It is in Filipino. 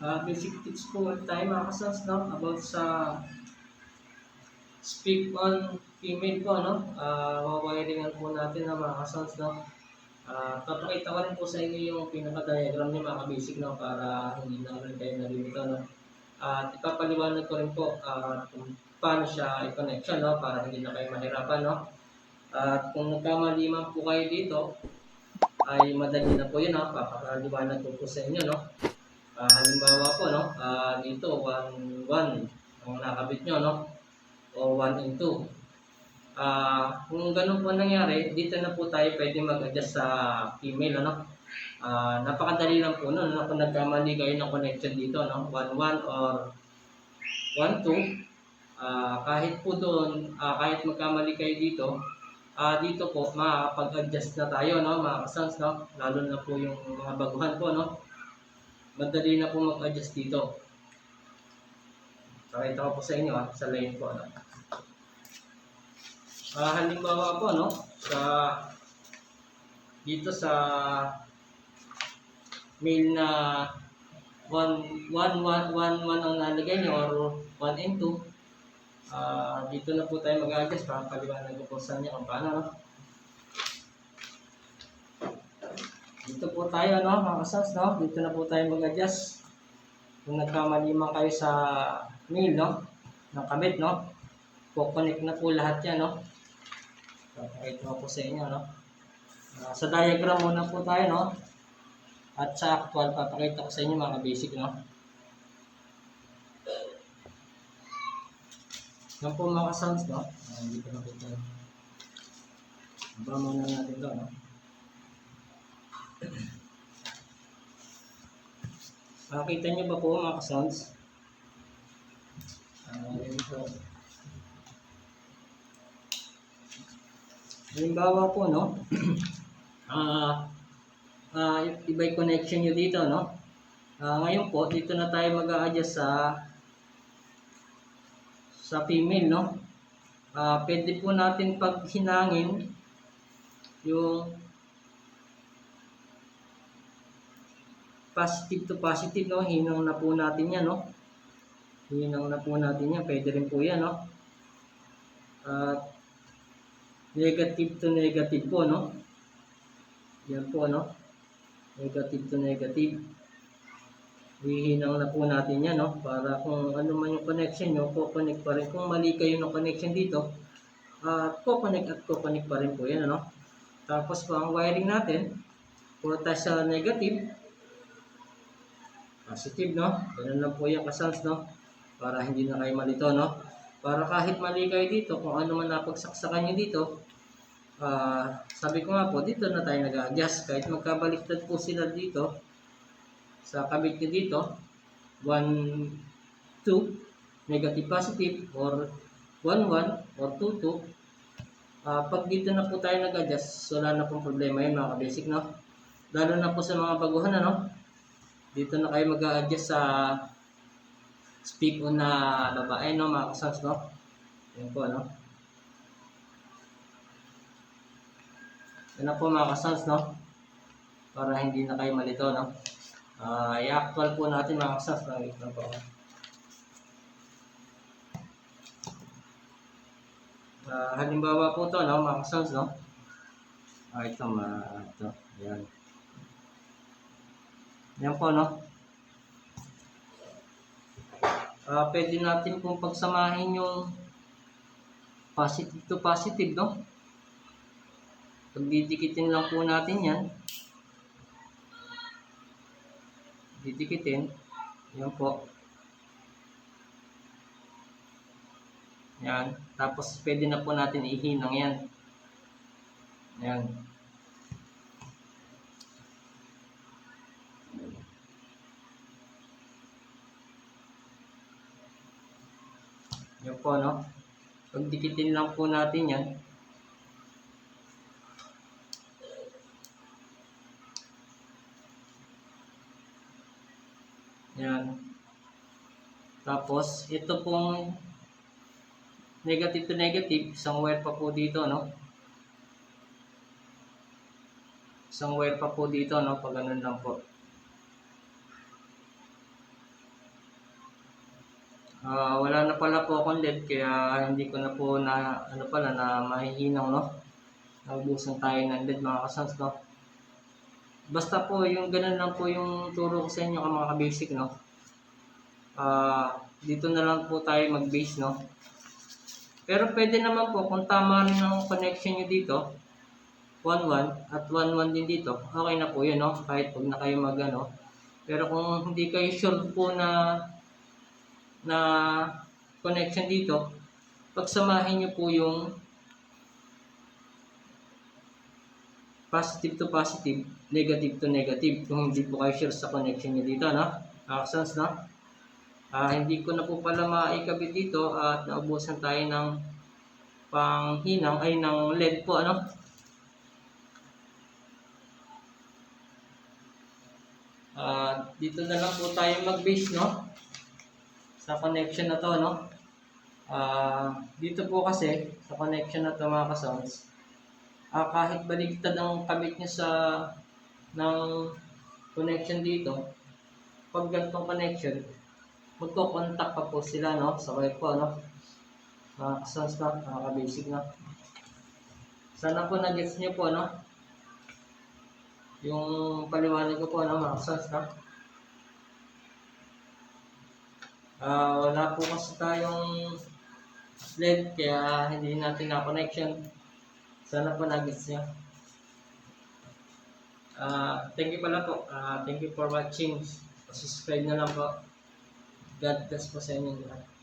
Basic tips po tayo mga kasans, no? About sa speak on female po, no? Wawiringan po natin na mga kasans, no? Papakita ko rin po sa inyo yung pinaka-diagram niya mga basic, no? Para hindi na rin kayo nalilito, no? At ipapaliwanag ko rin po kung paano siya i-connection, no? Para hindi na kayo mahirapan, no? At kung nagkamali man po kayo dito, ay madali na po yun, no? Papakaliwanag ko po sa inyo, no? Halimbawa po, no? Dito, 1, 1 ang nakabit nyo, no? O 1 and 2. Kung ganun po nangyari, dito na po tayo pwede mag-adjust sa female, ano? Napakadali lang po nun, no? Kung nagkamali kayo ng connection dito, no? 1, 1 or 1, 2. Kahit po doon, kahit magkamali kayo dito, dito po, makakapag-adjust na tayo, no? Mga kasans, no? Lalo na po yung mga baguhan po, no? Madali na po mag-adjust dito. Pakita ko po sa inyo, sa line po, no? Halimbawa po, no? Dito sa mail na 1, 1, 1, 1, 1 ang nalagay nyo or 1 and 2. Dito na po tayo mag-adjust. Paliwanag ko po sa inyo kung paano, no? Dito po tayo, no, mga kasas, no? Dito na po tayo mag-adjust. Kung nagkamali man kayo sa mail, no, ng kabit, no, connect na po lahat yan, no. Pakita ko po sa inyo, no. Sa diagram muna po tayo, no. At sa actual, papakita ko sa inyo mga basic, no. Yan po mga sounds, no. Dito na po tayo. Aba muna natin ito, no. Makikita nyo ba po mga sounds? Yan po. Halimbawa po, no. Iba connection nyo dito, no. Ngayon po, dito na tayo mag-a-adjust sa female, no. Pwede po natin paghinangin yung positive to positive, no. Hinang na po natin yan, no. Hinang na po natin yan. Pwede rin po yan, no. Negative to negative po, no. Yan po, no. Negative to negative. Hihinang na po natin yan, no. Para kung ano man yung connection nyo, connect pa rin. Kung mali kayo ng connection dito, connect pa rin po yan, no. Tapos po ang wiring natin, puro tayo sa negative, positive, no? Ganun lang po yung kasals, no? Para hindi na kayo malito, no? Para kahit mali kayo dito, kung ano man napagsaksakan nyo dito, sabi ko nga po, dito na tayo nag-adjust. Kahit magkabaliktad po sila dito, sa kabit nyo dito, 1, 2, negative positive, or 1, 1, or 2, 2, pag dito na po tayo nag-adjust, wala na pong problema yun mga basic, no? Lalo na po sa mga baguhan, no? Dito na kayo mag-a-adjust sa speak on na babae, no, mga kasals, no? Yan po, no? Yan na po mga kasals, no? Para hindi na kayo malito, no? I-actual po natin mga kasals, no? Ito po. Halimbawa po to, no, mga kasals, no? Ito, ito. Yan. Yan po, no? Pwede natin kung pagsamahin yung positive to positive, no? Pagdidikitin lang po natin yan. Didikitin. Yan po. Yan. Tapos pwede na po natin ihinang yan. Yan. Yan po, no? Pagdikitin lang po natin yan. Yan. Tapos, ito pong negative to negative, isang wire pa po dito, no? Isang wire pa po dito, no? Pag ganun lang po. Wala na pala po akong LED kaya hindi ko na po na ano pala na mahihinaw, no. Naubusan tayo ng LED mga kasons, no. Basta po yung ganun lang po yung turo ko sa inyo mga ka-basic, no. Dito na lang po tayo mag-base, no. Pero pwede naman po kung tama rin ang connection nyo dito, 1-1 at 1-1 din dito, okay na po yun, no? Kahit huwag na kayo mag-ano. Pero kung hindi kayo sure po na connection dito, pagsamahin nyo po yung positive to positive, negative to negative. Kung hindi po kayo sure sa connection nyo dito, no? Actions, no? Hindi ko na po pala maikabit dito at naubusan tayo ng panghinang ay ng LED po, ano? Dito na lang po tayo mag-base, no? Sa connection na to, no? Dito po kasi sa connection na to mga ka-sounds, kahit baligtad ang kabit nyo ng connection dito, pag ganitong connection, magko-contact pa po sila, no? Sa wire po, no? Mga ka-sounds na, mga ka-basic na. Sana po na-gets nyo po, no? Yung paliwanag ko po, no, mga ka-sounds na. Wala po kasi tayong LED kaya hindi natin na-connection. Sana po na-gets nyo. Thank you pala po. Thank you for watching. Subscribe na lang po. God bless po sa inyo lahat.